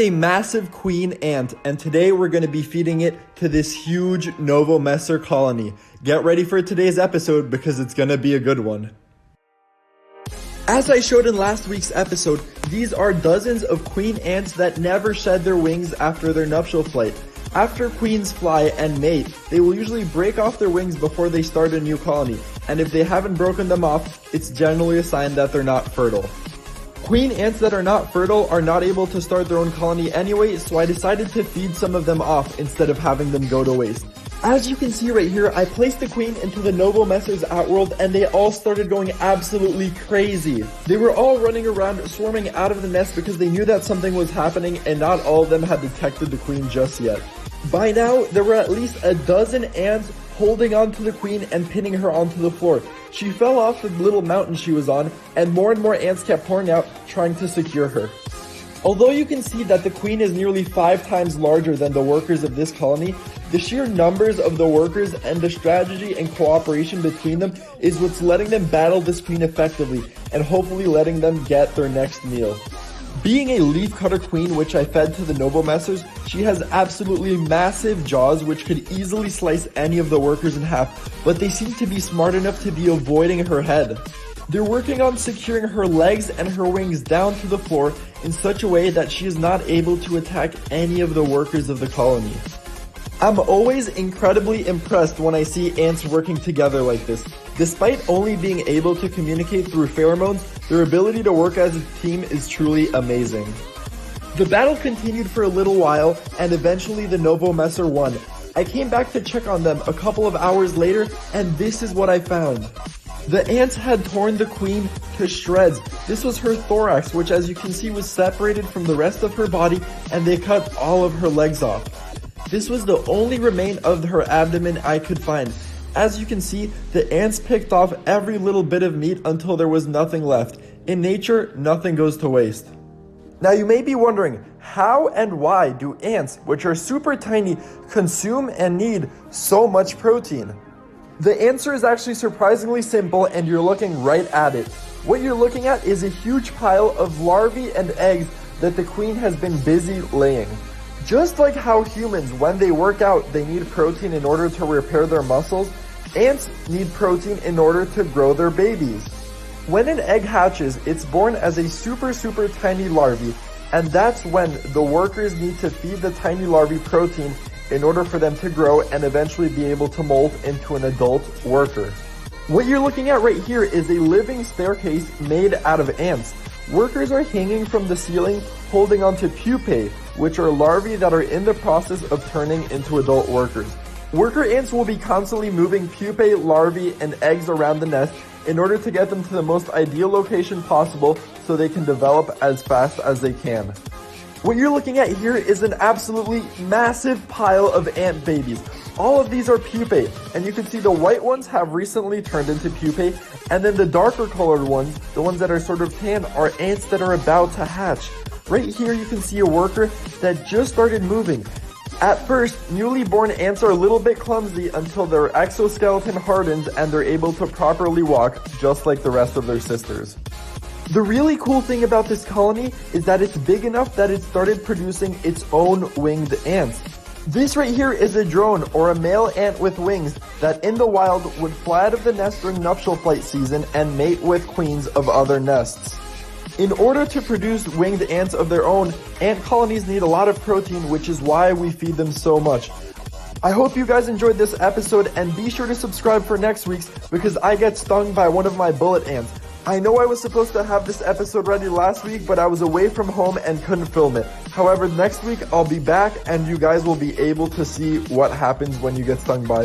A massive queen ant, and today we're going to be feeding it to this huge Novomessor colony. Get ready for today's episode because it's going to be a good one. As I showed in last week's episode, these are dozens of queen ants that never shed their wings after their nuptial flight. After queens fly and mate, they will usually break off their wings before they start a new colony, and if they haven't broken them off, it's generally a sign that they're not fertile. Queen ants that are not fertile are not able to start their own colony anyway, so I decided to feed some of them off instead of having them go to waste. As you can see right here, I placed the queen into the Novomessor's outworld and they all started going absolutely crazy. They were all running around, swarming out of the nest because they knew that something was happening and not all of them had detected the queen just yet. By now, there were at least a dozen ants holding onto the queen and pinning her onto the floor. She fell off the little mountain she was on, and more ants kept pouring out, trying to secure her. Although you can see that the queen is nearly 5 times larger than the workers of this colony, the sheer numbers of the workers and the strategy and cooperation between them is what's letting them battle this queen effectively, and hopefully letting them get their next meal. Being a leafcutter queen, which I fed to the Novomessors, she has absolutely massive jaws which could easily slice any of the workers in half, but they seem to be smart enough to be avoiding her head. They're working on securing her legs and her wings down to the floor in such a way that she is not able to attack any of the workers of the colony. I'm always incredibly impressed when I see ants working together like this. Despite only being able to communicate through pheromones, their ability to work as a team is truly amazing. The battle continued for a little while, and eventually the Novomessor won. I came back to check on them a couple of hours later, and this is what I found. The ants had torn the queen to shreds. This was her thorax, which as you can see was separated from the rest of her body, and they cut all of her legs off. This was the only remain of her abdomen I could find. As you can see, the ants picked off every little bit of meat until there was nothing left. In nature, nothing goes to waste. Now you may be wondering, how and why do ants, which are super tiny, consume and need so much protein? The answer is actually surprisingly simple, and you're looking right at it. What you're looking at is a huge pile of larvae and eggs that the queen has been busy laying. Just like how humans, when they work out, they need protein in order to repair their muscles, ants need protein in order to grow their babies. When an egg hatches, it's born as a super tiny larvae, and that's when the workers need to feed the tiny larvae protein in order for them to grow and eventually be able to molt into an adult worker. What you're looking at right here is a living staircase made out of ants. Workers are hanging from the ceiling holding onto pupae, which are larvae that are in the process of turning into adult workers. Worker ants will be constantly moving pupae, larvae, and eggs around the nest in order to get them to the most ideal location possible so they can develop as fast as they can. What you're looking at here is an absolutely massive pile of ant babies. All of these are pupae, and you can see the white ones have recently turned into pupae, and then the darker colored ones, the ones that are sort of tan, are ants that are about to hatch. Right here you can see a worker that just started moving. At first, newly born ants are a little bit clumsy until their exoskeleton hardens and they're able to properly walk just like the rest of their sisters. The really cool thing about this colony is that it's big enough that it started producing its own winged ants. This right here is a drone, or a male ant with wings, that in the wild would fly out of the nest during nuptial flight season and mate with queens of other nests. In order to produce winged ants of their own, ant colonies need a lot of protein, which is why we feed them so much. I hope you guys enjoyed this episode, and be sure to subscribe for next week's because I get stung by one of my bullet ants. I know I was supposed to have this episode ready last week, but I was away from home and couldn't film it. However, next week I'll be back and you guys will be able to see what happens when you get stung by